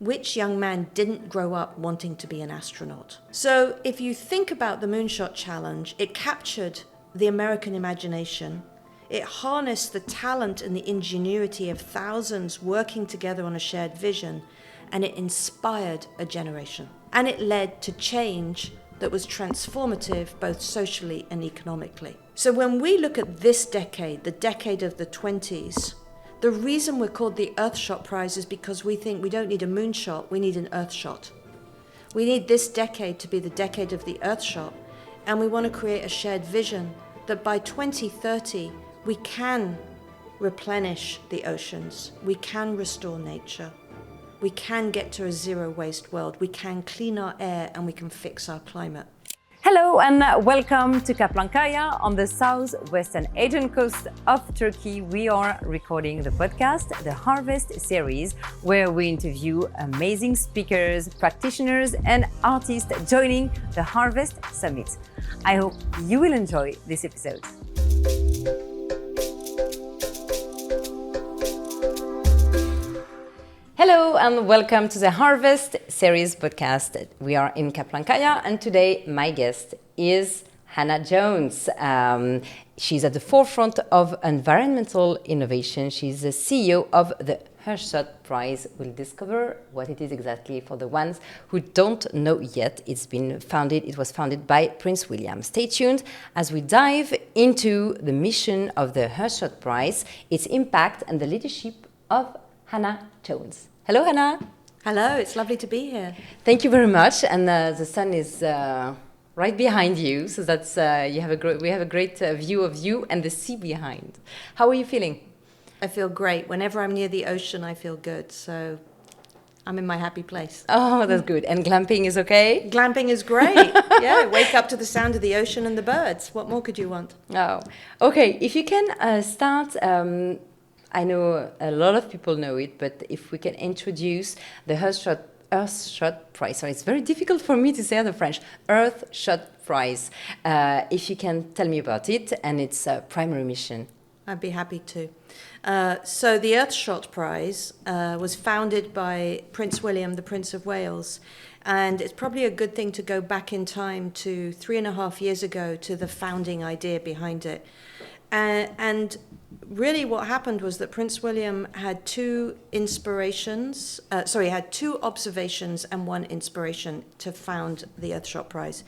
which young man didn't grow up wanting to be an astronaut? So if you think about the Moonshot Challenge, it captured the American imagination. It harnessed the talent and the ingenuity of thousands working together on a shared vision, and it inspired a generation. And it led to change that was transformative both socially and economically. So when we look at this decade, the decade of the 20s, the reason we're called the Earthshot Prize is because we think we don't need a moonshot, we need an Earthshot. We need this decade to be the decade of the Earthshot, and we want to create a shared vision that by 2030, we can replenish the oceans, we can restore nature, we can get to a zero waste world, we can clean our air, and we can fix our climate. Hello and welcome to Kaplankaya on the southwestern Aegean coast of Turkey. We are recording the podcast, the Harvest series, where we interview amazing speakers, practitioners and artists joining the Harvest Summit. I hope you will enjoy this episode. Hello and welcome to the Harvest series podcast. We are in Kaplankaya and today my guest is Hannah Jones. She's at the forefront of environmental innovation. She's the CEO of the Earthshot Prize. We'll discover what it is exactly for the ones who don't know yet. It was founded by Prince William. Stay tuned as we dive into the mission of the Earthshot Prize, its impact and the leadership of Hannah Jones. Hello, Hannah. Hello, it's lovely to be here. Thank you very much. And the sun is right behind you, so that's we have a great view of you and the sea behind. How are you feeling? I feel great. Whenever I'm near the ocean, I feel good. So I'm in my happy place. Oh, that's good. And glamping is okay? Glamping is great. Yeah, wake up to the sound of the ocean and the birds. What more could you want? Oh, okay. If you can start. I know a lot of people know it, but if we can introduce the Earthshot Prize. Sorry, it's very difficult for me to say the French. Earthshot Prize. If you can tell me about it and its primary mission. I'd be happy to. So the Earthshot Prize was founded by Prince William, the Prince of Wales. And it's probably a good thing to go back in time to 3.5 years ago to the founding idea behind it. And really what happened was that Prince William had two observations and one inspiration to found the Earthshot Prize.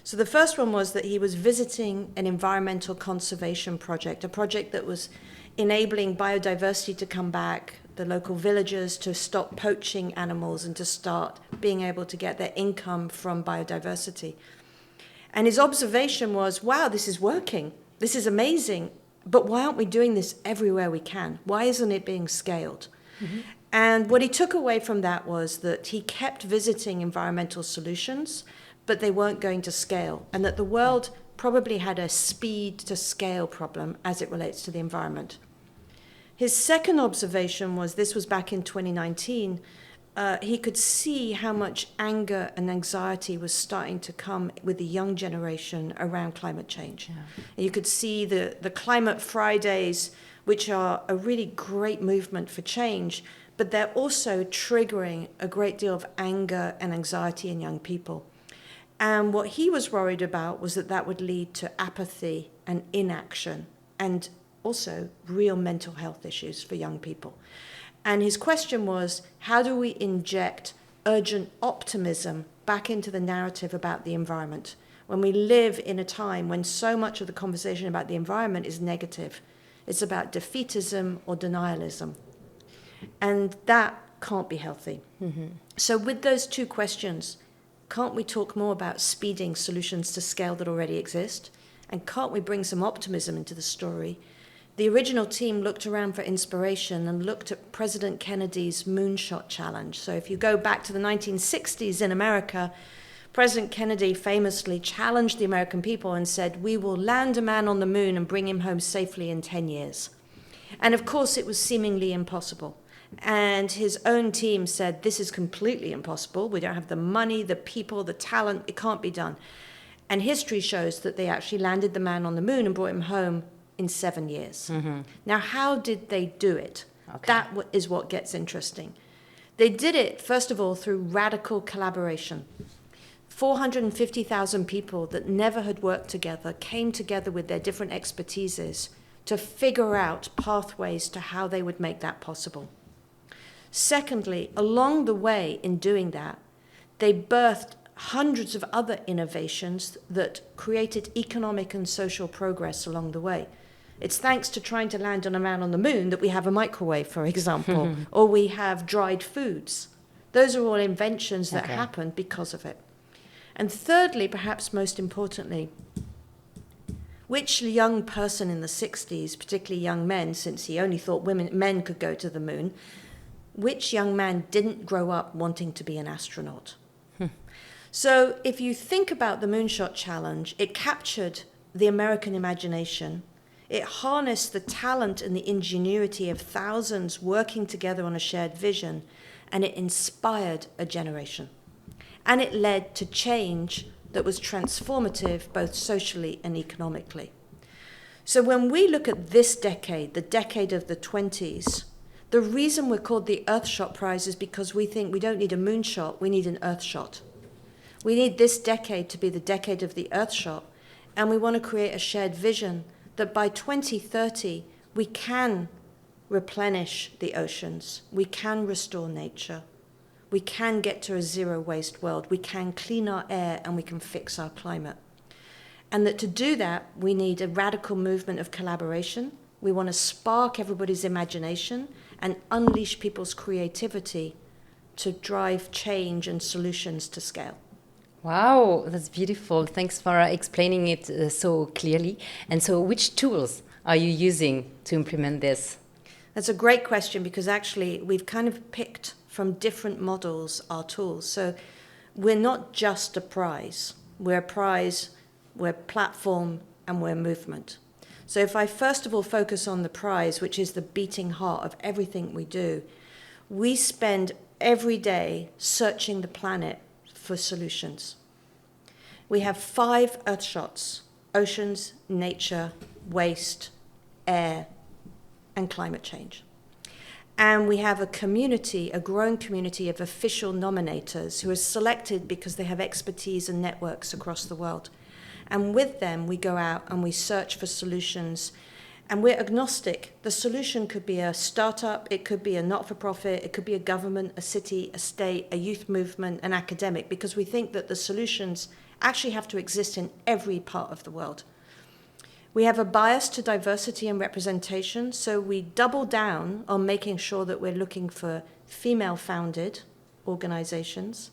So the first one was that he was visiting an environmental conservation project, a project that was enabling biodiversity to come back, the local villagers to stop poaching animals and to start being able to get their income from biodiversity. And his observation was, wow, this is working. This is amazing, but why aren't we doing this everywhere we can? Why isn't it being scaled? Mm-hmm. And what he took away from that was that he kept visiting environmental solutions, but they weren't going to scale, and that the world probably had a speed to scale problem as it relates to the environment. His second observation was, this was back in 2019, he could see how much anger and anxiety was starting to come with the young generation around climate change. Yeah. And you could see the Climate Fridays, which are a really great movement for change, but they're also triggering a great deal of anger and anxiety in young people. And what he was worried about was that would lead to apathy and inaction and also real mental health issues for young people. And his question was, how do we inject urgent optimism back into the narrative about the environment when we live in a time when so much of the conversation about the environment is negative? It's about defeatism or denialism. And that can't be healthy. Mm-hmm. So with those two questions, can't we talk more about speeding solutions to scale that already exist? And can't we bring some optimism into the story? The original team looked around for inspiration and looked at President Kennedy's Moonshot Challenge. So if you go back to the 1960s in America, President Kennedy famously challenged the American people and said, we will land a man on the moon and bring him home safely in 10 years. And of course, it was seemingly impossible. And his own team said, this is completely impossible. We don't have the money, the people, the talent. It can't be done. And history shows that they actually landed the man on the moon and brought him home in 7 years. Mm-hmm. Now, how did they do it? Okay. That is what gets interesting. They did it, first of all, through radical collaboration. 450,000 people that never had worked together came together with their different expertises to figure out pathways to how they would make that possible. Secondly, along the way in doing that, they birthed hundreds of other innovations that created economic and social progress along the way. It's thanks to trying to land on a man on the moon that we have a microwave, for example, or we have dried foods. Those are all inventions that happened because of it. And thirdly, perhaps most importantly, which young person in the 60s, particularly young men, since he only thought men could go to the moon, which young man didn't grow up wanting to be an astronaut? So if you think about the Moonshot Challenge, it captured the American imagination. It harnessed the talent and the ingenuity of thousands working together on a shared vision, and it inspired a generation. And it led to change that was transformative both socially and economically. So when we look at this decade, the decade of the 20s, the reason we're called the Earthshot Prize is because we think we don't need a moonshot, we need an Earthshot. We need this decade to be the decade of the Earthshot, and we want to create a shared vision that by 2030 we can replenish the oceans, we can restore nature, we can get to a zero waste world, we can clean our air, and we can fix our climate. And that to do that, we need a radical movement of collaboration. We want to spark everybody's imagination and unleash people's creativity to drive change and solutions to scale. Wow, that's beautiful. Thanks for explaining it so clearly. And so which tools are you using to implement this? That's a great question, because actually we've kind of picked from different models our tools. So we're not just a prize. We're a prize, we're platform, and we're movement. So if I first of all focus on the prize, which is the beating heart of everything we do, we spend every day searching the planet for solutions. We have 5 Earthshots: oceans, nature, waste, air, and climate change. And we have a community, a growing community of official nominators who are selected because they have expertise and networks across the world. And with them, we go out and we search for solutions. And we're agnostic. The solution could be a startup, it could be a not-for-profit, it could be a government, a city, a state, a youth movement, an academic, because we think that the solutions actually have to exist in every part of the world. We have a bias to diversity and representation, so we double down on making sure that we're looking for female-founded organizations,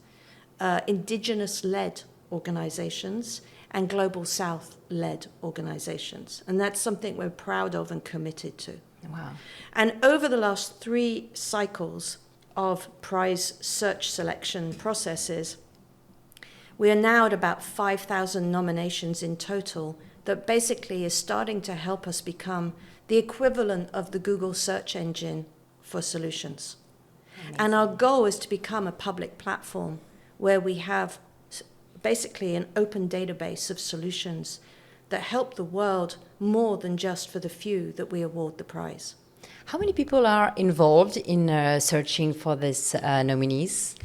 indigenous-led organizations, and Global South-led organizations. And that's something we're proud of and committed to. Wow. And over the last 3 cycles of prize search selection processes, we are now at about 5,000 nominations in total that basically is starting to help us become the equivalent of the Google search engine for solutions. Amazing. And our goal is to become a public platform where we have basically an open database of solutions that help the world more than just for the few that we award the prize. How many people are involved in searching for these nominees?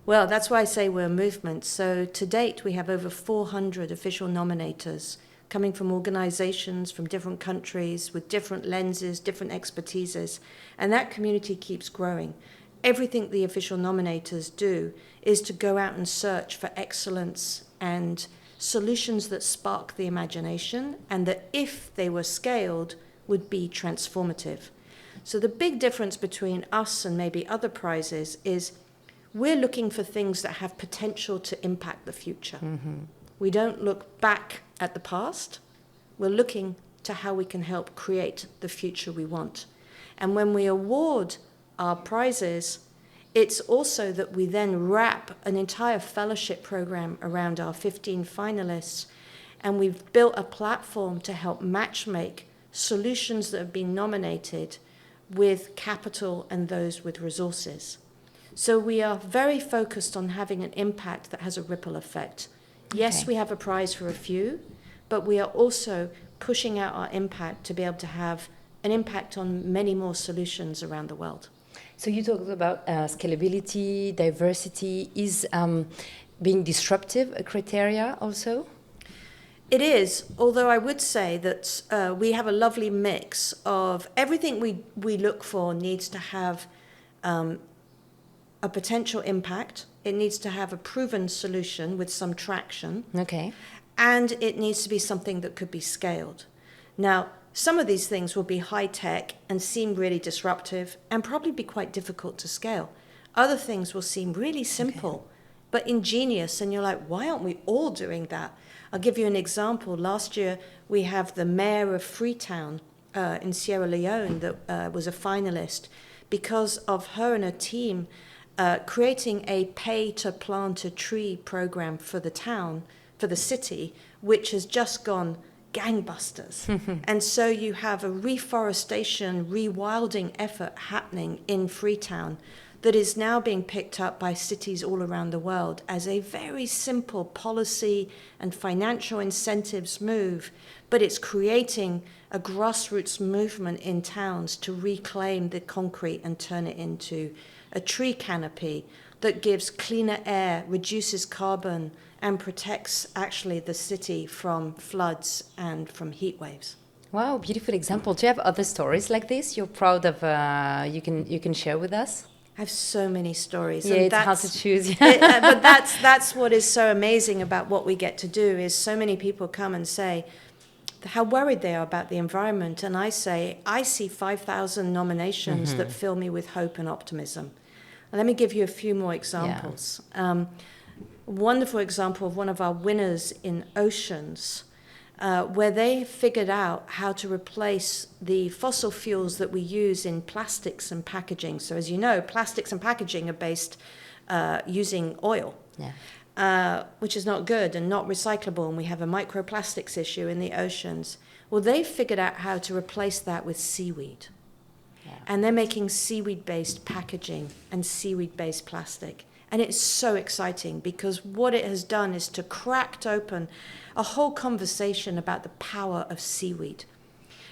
Well, that's why I say we're a movement. So to date, we have over 400 official nominators coming from organizations from different countries with different lenses, different expertises, and that community keeps growing. Everything the official nominators do is to go out and search for excellence and solutions that spark the imagination and that, if they were scaled, would be transformative. So the big difference between us and maybe other prizes is we're looking for things that have potential to impact the future. Mm-hmm. We don't look back at the past. We're looking to how we can help create the future we want. And when we award our prizes, it's also that we then wrap an entire fellowship program around our 15 finalists, and we've built a platform to help matchmake solutions that have been nominated with capital and those with resources. So we are very focused on having an impact that has a ripple effect. Yes, we have a prize for a few, but we are also pushing out our impact to be able to have an impact on many more solutions around the world. So you talked about scalability, diversity. Is being disruptive a criteria also? It is, although I would say that we have a lovely mix of everything we look for needs to have a potential impact. It needs to have a proven solution with some traction. Okay. And it needs to be something that could be scaled. Now, some of these things will be high tech and seem really disruptive and probably be quite difficult to scale. Other things will seem really simple, but ingenious. And you're like, why aren't we all doing that? I'll give you an example. Last year, we have the mayor of Freetown in Sierra Leone that was a finalist because of her and her team creating a pay-to-plant-a-tree program for the town, for the city, which has just gone gangbusters. And so you have a reforestation, rewilding effort happening in Freetown that is now being picked up by cities all around the world as a very simple policy and financial incentives move, but it's creating a grassroots movement in towns to reclaim the concrete and turn it into a tree canopy that gives cleaner air, reduces carbon, and protects actually the city from floods and from heat waves. Wow, beautiful example. Do you have other stories like this you're proud of? You can share with us? I have so many stories. Yeah, and it's hard to choose. But that's what is so amazing about what we get to do is so many people come and say how worried they are about the environment. And I say, I see 5,000 nominations that fill me with hope and optimism. And let me give you a few more examples. Yeah. Wonderful example of one of our winners in oceans, where they figured out how to replace the fossil fuels that we use in plastics and packaging. So as you know, plastics and packaging are based using oil, which is not good and not recyclable, and we have a microplastics issue in the oceans. Well, they figured out how to replace that with seaweed. Yeah. And they're making seaweed-based packaging and seaweed-based plastic. And it's so exciting because what it has done is to cracked open a whole conversation about the power of seaweed.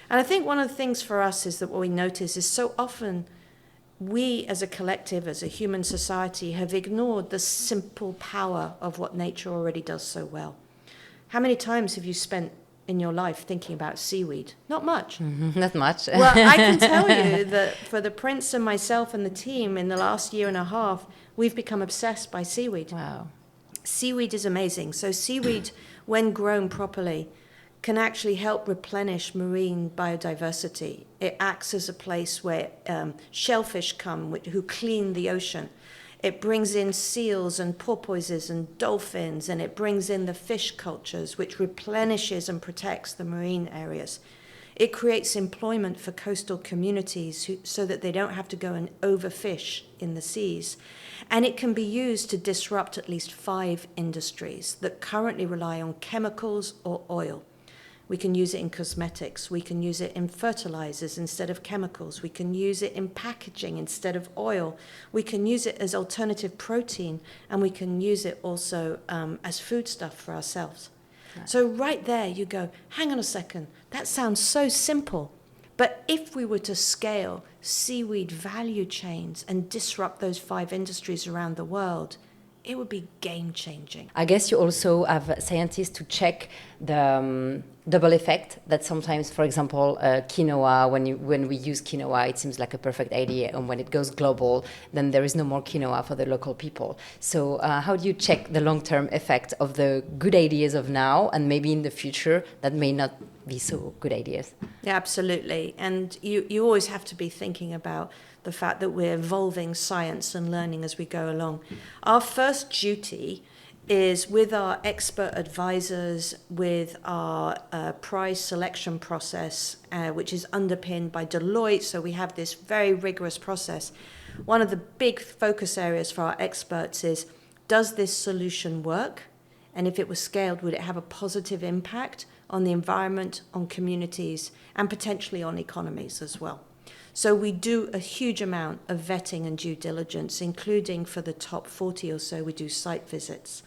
And I think one of the things for us is that what we notice is so often we as a collective, as a human society, have ignored the simple power of what nature already does so well. How many times have you spent in your life thinking about seaweed? Not much. Not much. Well, I can tell you that for the Prince and myself and the team in the last year and a half, we've become obsessed by seaweed. Wow. Seaweed is amazing. So seaweed, when grown properly, can actually help replenish marine biodiversity. It acts as a place where shellfish come, who clean the ocean. It brings in seals and porpoises and dolphins, and it brings in the fish cultures, which replenishes and protects the marine areas. It creates employment for coastal communities so that they don't have to go and overfish in the seas. And it can be used to disrupt at least 5 industries that currently rely on chemicals or oil. We can use it in cosmetics. We can use it in fertilizers instead of chemicals. We can use it in packaging instead of oil. We can use it as alternative protein, and we can use it also as foodstuff for ourselves. Right. So right there you go, hang on a second, that sounds so simple. But if we were to scale seaweed value chains and disrupt those 5 industries around the world, it would be game-changing. I guess you also have scientists to check the double effect that sometimes, for example, quinoa, when we use quinoa, it seems like a perfect idea. And when it goes global, then there is no more quinoa for the local people. So how do you check the long-term effect of the good ideas of now and maybe in the future that may not be so good ideas? Yeah, absolutely. And you always have to be thinking about the fact that we're evolving science and learning as we go along. Our first duty is with our expert advisors, with our prize selection process, which is underpinned by Deloitte. So we have this very rigorous process. One of the big focus areas for our experts is, does this solution work? And if it was scaled, would it have a positive impact on the environment, on communities, and potentially on economies as well? So we do a huge amount of vetting and due diligence, including for the top 40 or so, we do site visits.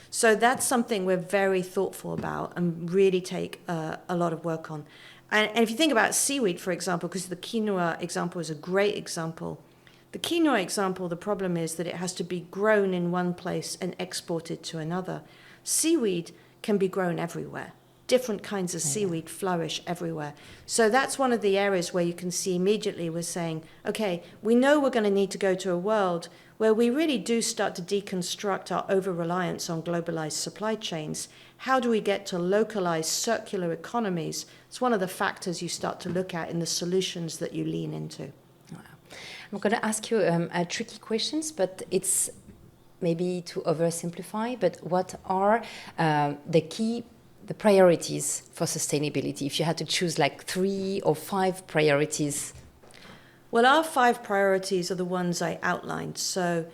So that's something we're very thoughtful about and really take a lot of work on. And if you think about seaweed, for example, because the quinoa example is a great example, The quinoa example, the problem is that it has to be grown in one place and exported to another. Seaweed can be grown everywhere. Different kinds of seaweed flourish everywhere. So that's one of the areas where you can see immediately we're saying, okay, we know we're going to need to go to a world where we really do start to deconstruct our over-reliance on globalized supply chains. How do we get to localized circular economies? It's one of the factors you start to look at in the solutions that you lean into. Wow. I'm going to ask you tricky questions, but it's maybe to oversimplify, but what are the priorities for sustainability? If you had to choose like 3 or 5 priorities. Well, our 5 priorities are the ones I outlined. So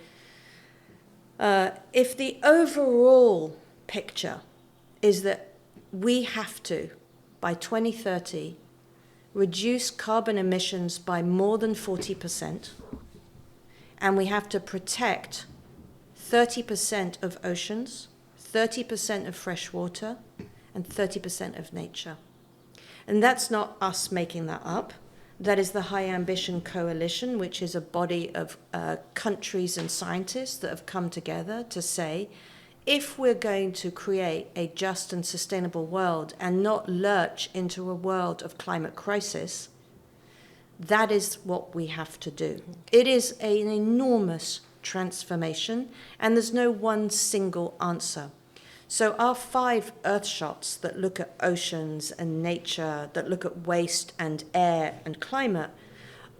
if the overall picture is that we have to, by 2030, reduce carbon emissions by more than 40%, and we have to protect 30% of oceans, 30% of fresh water, and 30% of nature. And that's not us making that up. That is the High Ambition Coalition, which is a body of countries and scientists that have come together to say, if we're going to create a just and sustainable world and not lurch into a world of climate crisis, that is what we have to do. It is an enormous transformation, and there's no one single answer. So our 5 Earthshots that look at oceans and nature, that look at waste and air and climate,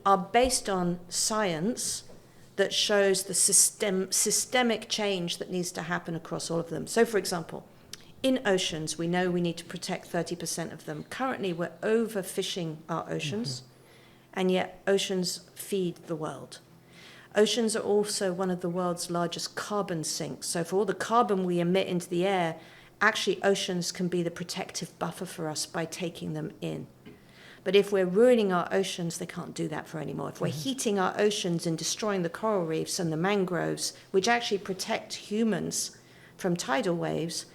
are based on science that shows the systemic change that needs to happen across all of them. So, for example, in oceans, we know we need to protect 30% of them. Currently, we're overfishing our oceans, and yet oceans feed the world. Oceans are also one of the world's largest carbon sinks. So for all the carbon we emit into the air, actually oceans can be the protective buffer for us by taking them in. But if we're ruining our oceans, they can't do that for anymore. If we're heating our oceans and destroying the coral reefs and the mangroves, which actually protect humans from tidal waves,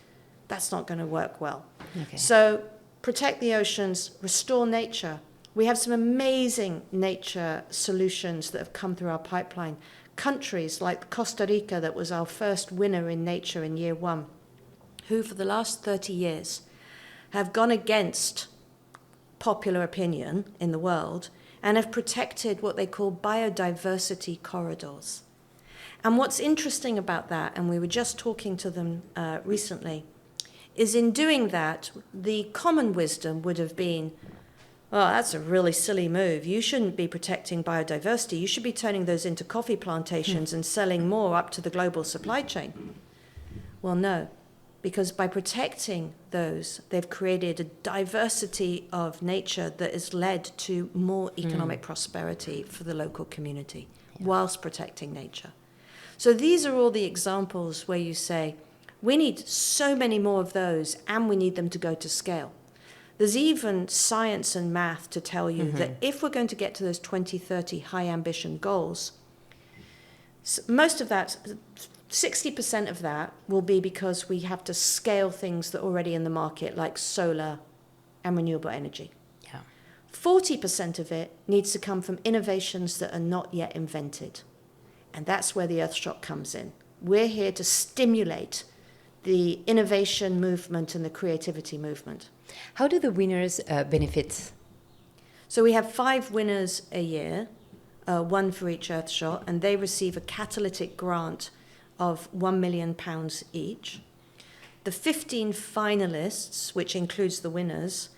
that's not going to work well. Okay. So protect the oceans, restore nature. We have some amazing nature solutions that have come through our pipeline. Countries like Costa Rica, that was our first winner in nature in year 1, who for the last 30 years have gone against popular opinion in the world and have protected what they call biodiversity corridors. And what's interesting about that, and we were just talking to them recently, is in doing that, the common wisdom would have been, well, that's a really silly move. You shouldn't be protecting biodiversity. You should be turning those into coffee plantations and selling more up to the global supply chain. Well, no, because by protecting those, they've created a diversity of nature that has led to more economic prosperity for the local community whilst protecting nature. So these are all the examples where you say, we need so many more of those, and we need them to go to scale. There's even science and math to tell you that if we're going to get to those 2030 high ambition goals, most of that, 60% of that will be because we have to scale things that are already in the market, like solar and renewable energy. 40% of it needs to come from innovations that are not yet invented. And that's where the Earthshot comes in. We're here to stimulate the innovation movement and the creativity movement. How do the winners benefit? So we have 5 winners a year, 1 for each Earthshot, and they receive a catalytic grant of £1 million each. The 15 finalists, which includes the winners,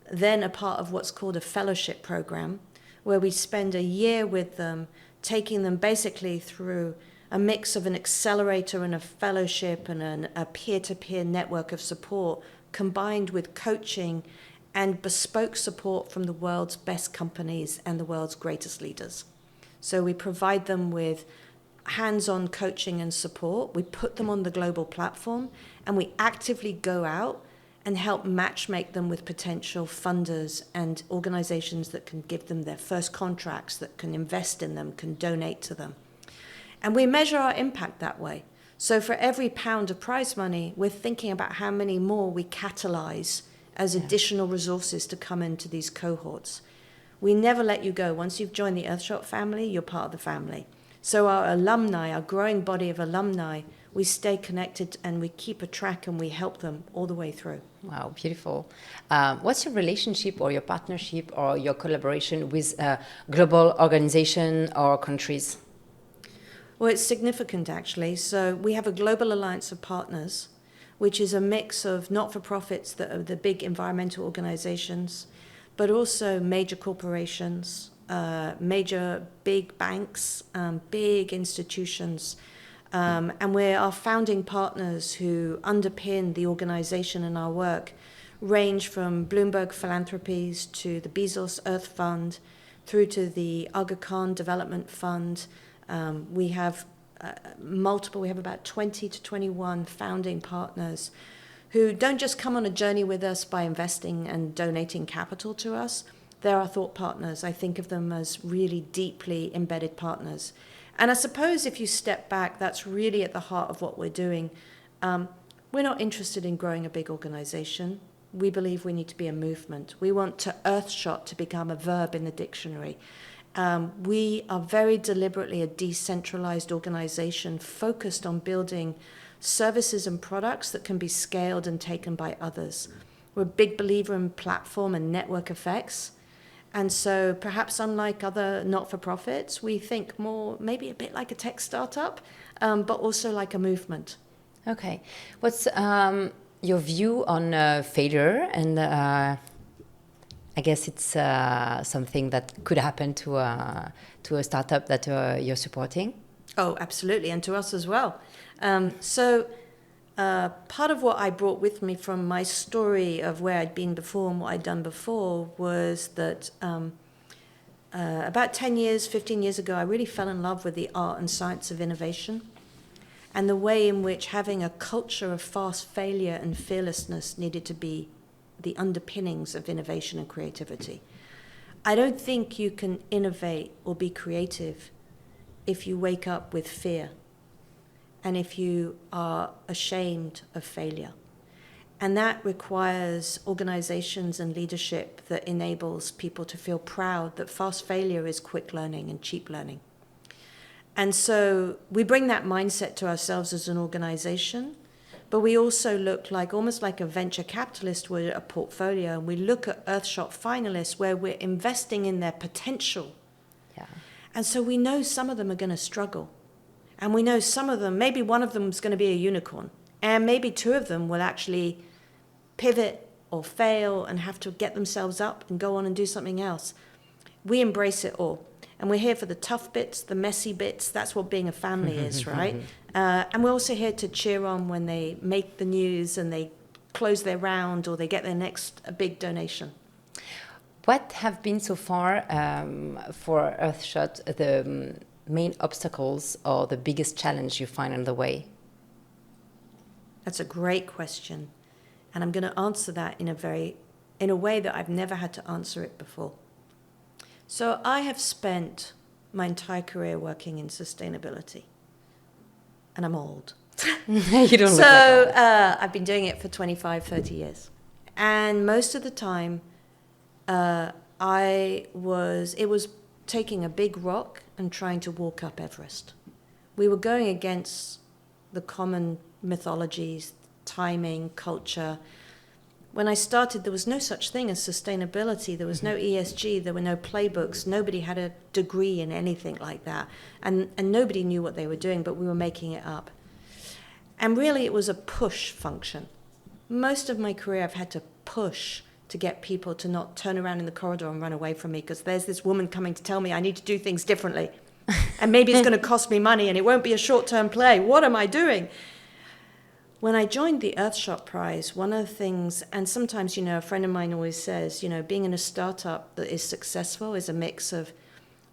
then are part of what's called a fellowship program, where we spend a year with them, taking them basically through a mix of an accelerator and a fellowship and a peer-to-peer network of support, combined with coaching and bespoke support from the world's best companies and the world's greatest leaders. So we provide them with hands-on coaching and support. We put them on the global platform, and we actively go out and help matchmake them with potential funders and organizations that can give them their first contracts, that can invest in them, can donate to them. And we measure our impact that way. So for every £1 of prize money, we're thinking about how many more we catalyze as additional resources to come into these cohorts. We never let you go. Once you've joined the Earthshot family, you're part of the family. So our alumni, our growing body of alumni, we stay connected and we keep a track and we help them all the way through. Wow, beautiful. What's your relationship or your partnership or your collaboration with global organization or countries? Well, it's significant, actually. So we have a global alliance of partners, which is a mix of not-for-profits that are the big environmental organizations, but also major corporations, major big banks, big institutions. And we're our founding partners who underpin the organization and our work range from Bloomberg Philanthropies to the Bezos Earth Fund through to the Aga Khan Development Fund. We have we have about 20 to 21 founding partners who don't just come on a journey with us by investing and donating capital to us. They're our thought partners. I think of them as really deeply embedded partners. And I suppose if you step back, that's really at the heart of what we're doing. We're not interested in growing a big organization. We believe we need to be a movement. We want to Earthshot to become a verb in the dictionary. We are very deliberately a decentralized organization focused on building services and products that can be scaled and taken by others. We're a big believer in platform and network effects. And so perhaps unlike other not-for-profits, we think more maybe a bit like a tech startup, but also like a movement. Okay. What's your view on failure? And I guess it's something that could happen to a startup that you're supporting. Oh, absolutely. And to us as well. Part of what I brought with me from my story of where I'd been before and what I'd done before was that about 10 years, 15 years ago, I really fell in love with the art and science of innovation and the way in which having a culture of fast failure and fearlessness needed to be the underpinnings of innovation and creativity. I don't think you can innovate or be creative if you wake up with fear and if you are ashamed of failure. And that requires organizations and leadership that enables people to feel proud that fast failure is quick learning and cheap learning. And so we bring that mindset to ourselves as an organization, but we also look like almost like a venture capitalist with a portfolio, and we look at Earthshot finalists where we're investing in their potential. Yeah. And so we know some of them are going to struggle. And we know some of them, maybe one of them is going to be a unicorn. And maybe two of them will actually pivot or fail and have to get themselves up and go on and do something else. We embrace it all. And we're here for the tough bits, the messy bits. That's what being a family is, right? And we're also here to cheer on when they make the news and they close their round or they get their next big donation. What have been so far for Earthshot the main obstacles or the biggest challenge you find on the way? That's a great question. And I'm going to answer that in a way that I've never had to answer it before. So I have spent my entire career working in sustainability. And I'm old. You don't look like old. I've been doing it for 25, 30 years. And most of the time, it was taking a big rock and trying to walk up Everest. We were going against the common mythologies, timing, culture. When I started, there was no such thing as sustainability. There was no ESG. There were no playbooks. Nobody had a degree in anything like that. And nobody knew what they were doing, but we were making it up. And really, it was a push function. Most of my career, I've had to push to get people to not turn around in the corridor and run away from me because there's this woman coming to tell me I need to do things differently. And maybe it's going to cost me money and it won't be a short-term play. What am I doing? When I joined the Earthshot Prize, one of the things, and sometimes, a friend of mine always says, being in a startup that is successful is a mix of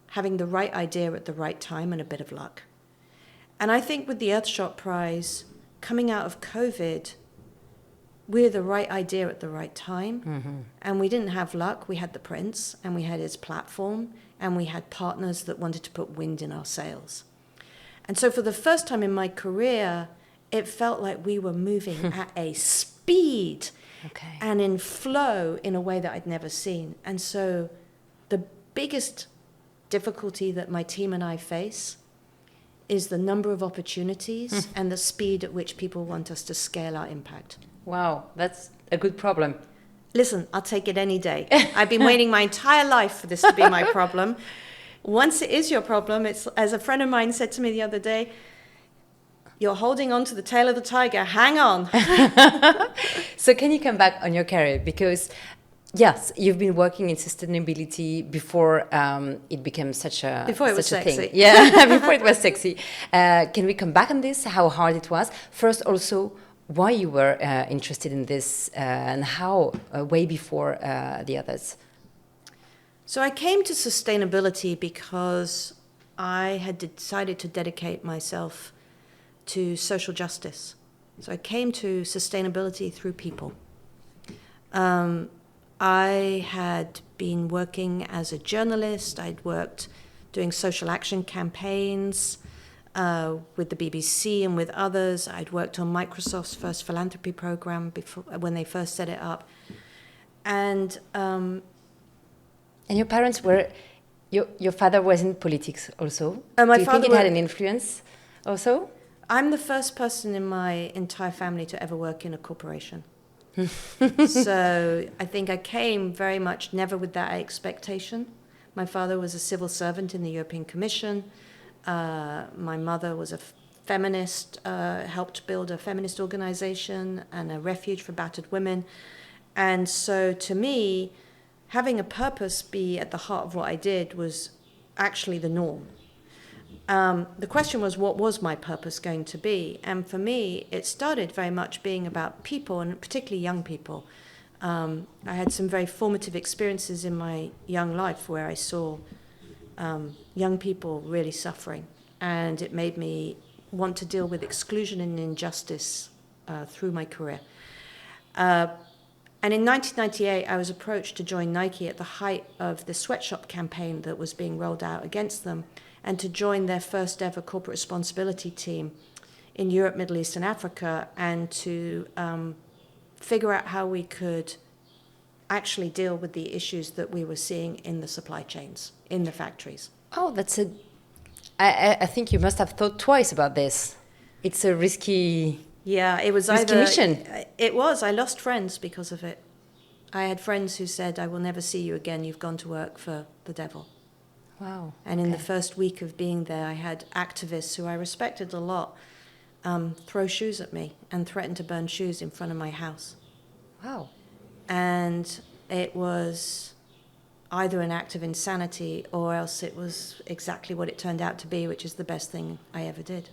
having the right idea at the right time and a bit of luck. And I think with the Earthshot Prize, coming out of COVID, we're the right idea at the right time. And we didn't have luck. We had the prince and we had his platform and we had partners that wanted to put wind in our sails. And so for the first time in my career, it felt like we were moving at a speed and in flow in a way that I'd never seen. And so the biggest difficulty that my team and I face is the number of opportunities and the speed at which people want us to scale our impact. Wow, that's a good problem. Listen, I'll take it any day. I've been waiting my entire life for this to be my problem. Once it is your problem, it's, as a friend of mine said to me the other day, you're holding on to the tail of the tiger. Hang on. So can you come back on your career? Because, yes, you've been working in sustainability before it became such a Before it was such a sexy. thing. Yeah, before it was sexy. Can we come back on this? How hard it was? First, also, why you were interested in this and how way before the others? So I came to sustainability because I had decided to dedicate myself to social justice. So I came to sustainability through people. I had been working as a journalist. I'd worked doing social action campaigns with the BBC and with others. I'd worked on Microsoft's first philanthropy program before, when they first set it up. And your parents were, your father was in politics also? my Do you father think it had an influence also? I'm the first person in my entire family to ever work in a corporation. So I think I came very much never with that expectation. My father was a civil servant in the European Commission. My mother was a feminist, helped build a feminist organization and a refuge for battered women. And so to me, having a purpose be at the heart of what I did was actually the norm. The question was, what was my purpose going to be? And for me, it started very much being about people, and particularly young people. I had some very formative experiences in my young life where I saw young people really suffering. And it made me want to deal with exclusion and injustice through my career. And in 1998, I was approached to join Nike at the height of the sweatshop campaign that was being rolled out against them, and to join their first ever corporate responsibility team in Europe, Middle East, and Africa, and to figure out how we could actually deal with the issues that we were seeing in the supply chains, in the factories. Oh, I think you must have thought twice about this. It's a risky... Yeah, it was risky mission. It was. I lost friends because of it. I had friends who said, I will never see you again. You've gone to work for the devil. Wow. And in the first week of being there, I had activists who I respected a lot throw shoes at me and threaten to burn shoes in front of my house. Wow. And it was either an act of insanity or else it was exactly what it turned out to be, which is the best thing I ever did.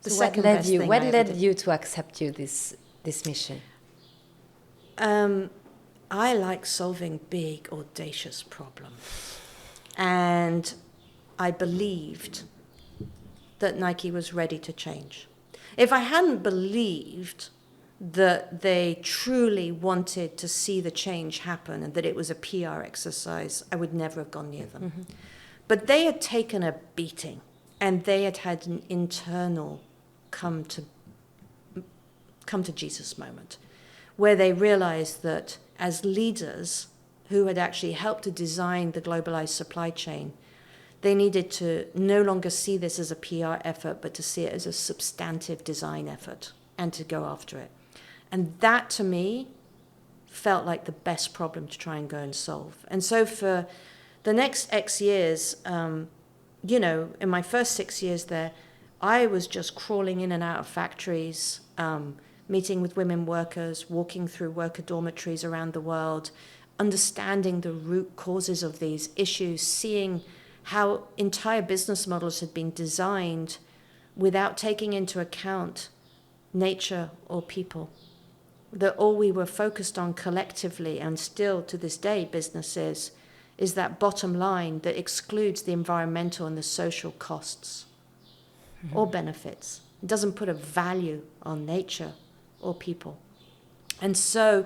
So what led you to accept this mission? I like solving big, audacious problems. And I believed that Nike was ready to change. If I hadn't believed that they truly wanted to see the change happen and that it was a PR exercise, I would never have gone near them. Mm-hmm. But they had taken a beating, and they had had an internal come to Jesus moment, where they realized that as leaders who had actually helped to design the globalized supply chain, they needed to no longer see this as a PR effort, but to see it as a substantive design effort and to go after it. And that, to me, felt like the best problem to try and go and solve. And so for the next X years, in my first 6 years there, I was just crawling in and out of factories, meeting with women workers, walking through worker dormitories around the world, understanding the root causes of these issues, seeing how entire business models had been designed without taking into account nature or people. That all we were focused on collectively, and still to this day businesses, is that bottom line that excludes the environmental and the social costs or benefits. It doesn't put a value on nature or people. And so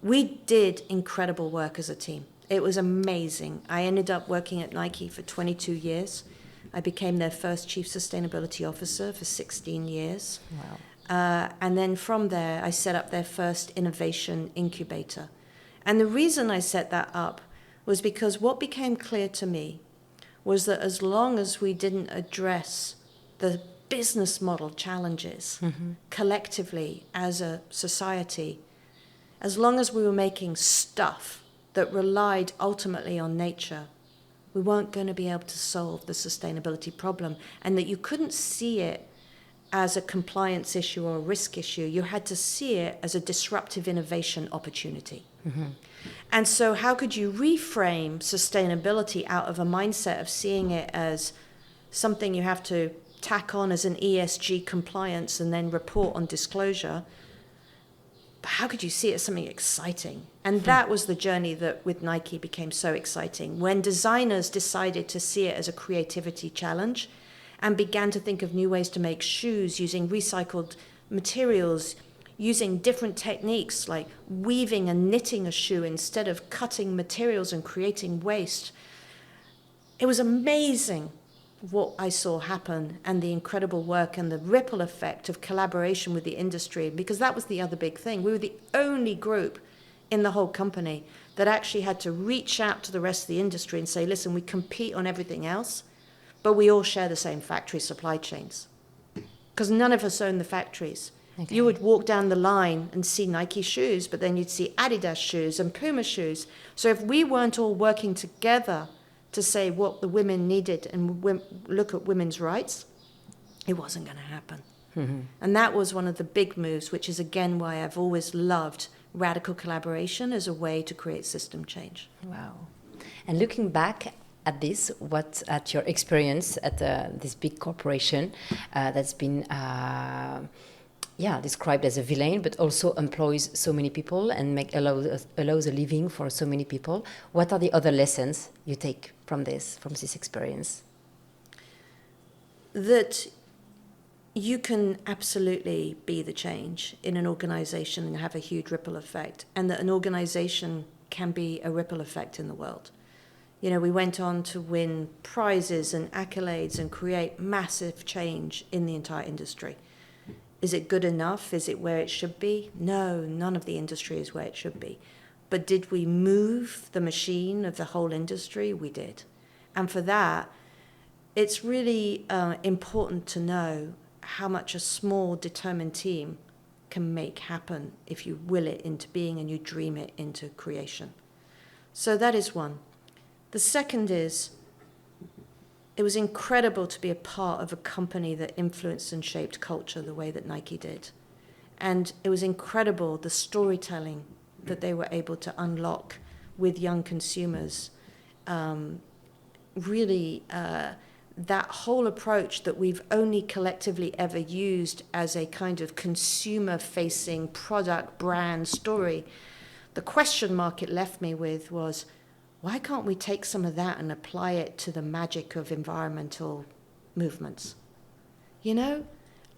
we did incredible work as a team. It was amazing. I ended up working at Nike for 22 years. I became their first chief sustainability officer for 16 years. Wow. And then from there, I set up their first innovation incubator. And the reason I set that up was because what became clear to me was that as long as we didn't address the business model challenges collectively as a society, as long as we were making stuff that relied ultimately on nature, we weren't going to be able to solve the sustainability problem, and that you couldn't see it as a compliance issue or a risk issue. You had to see it as a disruptive innovation opportunity. And so how could you reframe sustainability out of a mindset of seeing it as something you have to tack on as an ESG compliance and then report on disclosure? But how could you see it as something exciting? And that was the journey that with Nike became so exciting. When designers decided to see it as a creativity challenge and began to think of new ways to make shoes using recycled materials, using different techniques like weaving and knitting a shoe instead of cutting materials and creating waste. It was amazing what I saw happen, and the incredible work and the ripple effect of collaboration with the industry, because that was the other big thing. We were the only group in the whole company that actually had to reach out to the rest of the industry and say, listen, we compete on everything else, but we all share the same factory supply chains. Because none of us own the factories. Okay. You would walk down the line and see Nike shoes, but then you'd see Adidas shoes and Puma shoes. So if we weren't all working together to say what the women needed and look at women's rights, it wasn't going to happen. And that was one of the big moves, which is again why I've always loved radical collaboration as a way to create system change. Wow. And looking back at this, at your experience at this big corporation that's been described as a villain, but also employs so many people and allows a living for so many people. What are the other lessons you take from this experience? That you can absolutely be the change in an organization and have a huge ripple effect, and that an organization can be a ripple effect in the world. You know, we went on to win prizes and accolades and create massive change in the entire industry. Is it good enough? Is it where it should be? No, none of the industry is where it should be. But did we move the machine of the whole industry? We did. And for that, it's really important to know how much a small, determined team can make happen if you will it into being and you dream it into creation. So that is one. The second is, it was incredible to be a part of a company that influenced and shaped culture the way that Nike did. And it was incredible, the storytelling that they were able to unlock with young consumers. That whole approach that we've only collectively ever used as a kind of consumer-facing product brand story, the question mark it left me with was, why can't we take some of that and apply it to the magic of environmental movements? You know,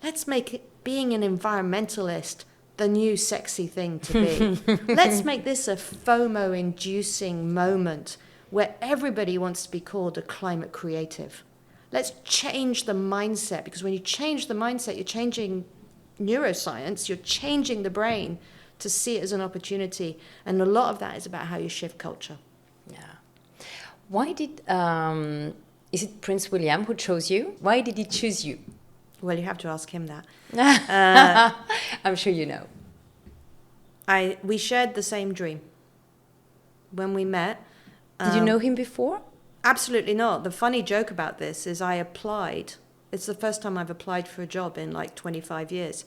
let's make it, being an environmentalist the new sexy thing to be. Let's make this a FOMO-inducing moment where everybody wants to be called a climate creative. Let's change the mindset, because when you change the mindset, you're changing neuroscience, you're changing the brain to see it as an opportunity. And a lot of that is about how you shift culture. Yeah. Why did, is it Prince William who chose you? Why did he choose you? Well, you have to ask him that. I'm sure you know. We shared the same dream when we met. Did you know him before? Absolutely not. The funny joke about this is I applied. It's the first time I've applied for a job in like 25 years.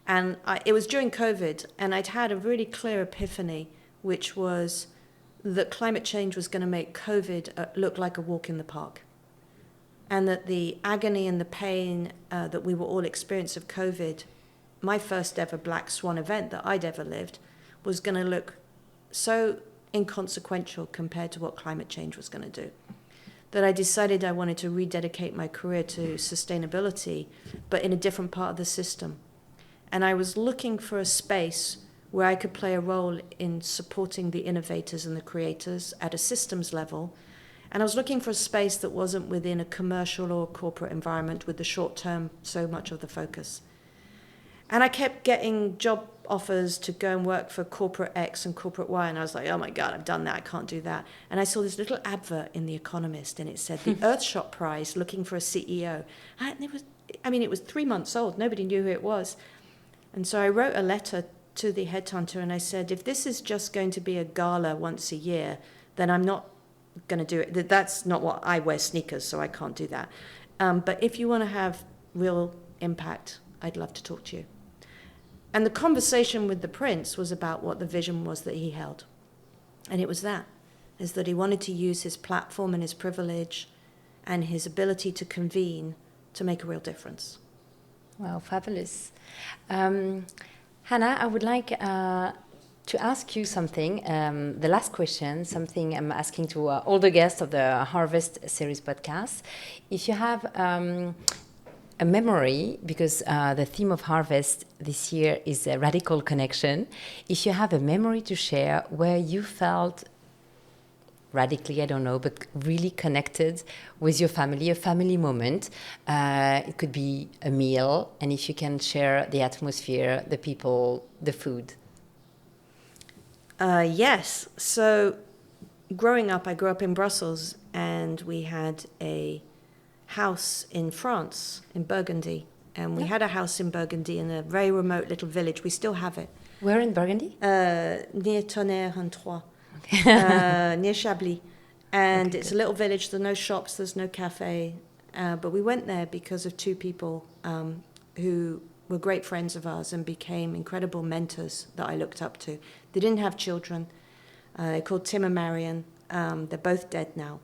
And it was during COVID, and I'd had a really clear epiphany, which was that climate change was going to make COVID look like a walk in the park. And that the agony and the pain that we were all experiencing of COVID, my first ever black swan event that I'd ever lived, was going to look so inconsequential compared to what climate change was going to do, that I decided I wanted to rededicate my career to sustainability, but in a different part of the system. And I was looking for a space where I could play a role in supporting the innovators and the creators at a systems level. And I was looking for a space that wasn't within a commercial or corporate environment with the short term so much of the focus. And I kept getting job offers to go and work for corporate X and corporate Y, and I was like, oh my God, I've done that, I can't do that. And I saw this little advert in the Economist, and it said the Earthshot Prize looking for a CEO. And it was 3 months old, nobody knew who it was. And so I wrote a letter to the headhunter, and I said, if this is just going to be a gala once a year, then I'm not going to do it. That's not what I wear, sneakers, so I can't do that. But if you want to have real impact, I'd love to talk to you. And the conversation with the prince was about what the vision was that he held. And it was is that he wanted to use his platform and his privilege and his ability to convene to make a real difference. Wow, fabulous. Hannah, I would like to ask you something. The last question, something I'm asking to all the guests of the Harvest series podcast. If you have a memory, because the theme of Harvest this year is a radical connection. If you have a memory to share where you felt radically, I don't know, but really connected with your family, a family moment. It could be a meal, and if you can share the atmosphere, the people, the food. Yes. So growing up, I grew up in Brussels, and we had a house in France, in Burgundy. And we had a house in Burgundy in a very remote little village. We still have it. Where in Burgundy? Near Tonnerre and Troyes. Near Chablis. And it's a little village. There's no shops, there's no cafe. But we went there because of two people who were great friends of ours and became incredible mentors that I looked up to. They didn't have children. They're called Tim and Marion. They're both dead now.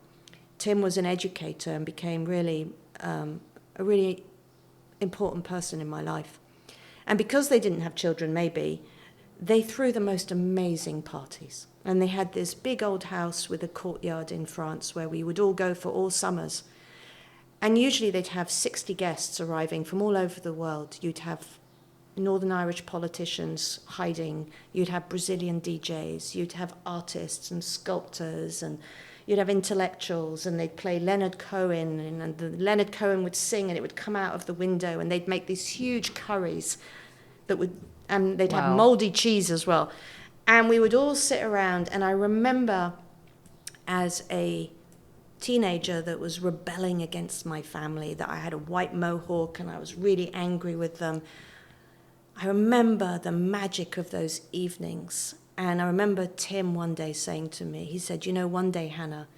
Tim was an educator and became really a really important person in my life. And because they didn't have children, maybe, they threw the most amazing parties. And they had this big old house with a courtyard in France where we would all go for all summers. And usually they'd have 60 guests arriving from all over the world. You'd have Northern Irish politicians hiding. You'd have Brazilian DJs. You'd have artists and sculptors, and you'd have intellectuals, and they'd play Leonard Cohen, and Leonard Cohen would sing, and it would come out of the window, and they'd make these huge curries and they'd have moldy cheese as well. And we would all sit around, and I remember as a teenager that was rebelling against my family, that I had a white mohawk and I was really angry with them. I remember the magic of those evenings. And I remember Tim one day saying to me, he said, one day, Hannah,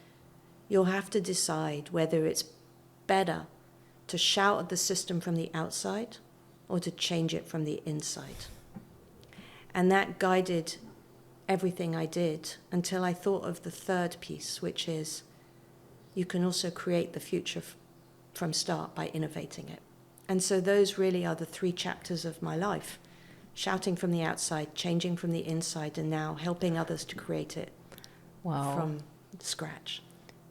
you'll have to decide whether it's better to shout at the system from the outside or to change it from the inside. And that guided everything I did until I thought of the third piece, which is you can also create the future from start by innovating it. And so those really are the 3 chapters of my life: shouting from the outside, changing from the inside, and now helping others to create it from scratch.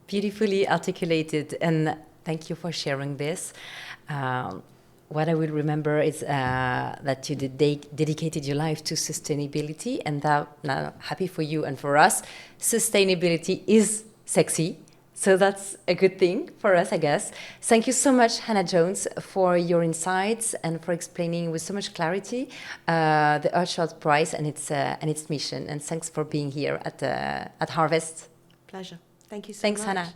Beautifully articulated, and thank you for sharing this. What I will remember is that you dedicated your life to sustainability, and that, now, happy for you and for us, sustainability is sexy. So that's a good thing for us, I guess. Thank you so much, Hannah Jones, for your insights and for explaining with so much clarity the Earthshot Prize and its mission. And thanks for being here at Harvest. Pleasure. Thank you so much. Thanks, Hannah.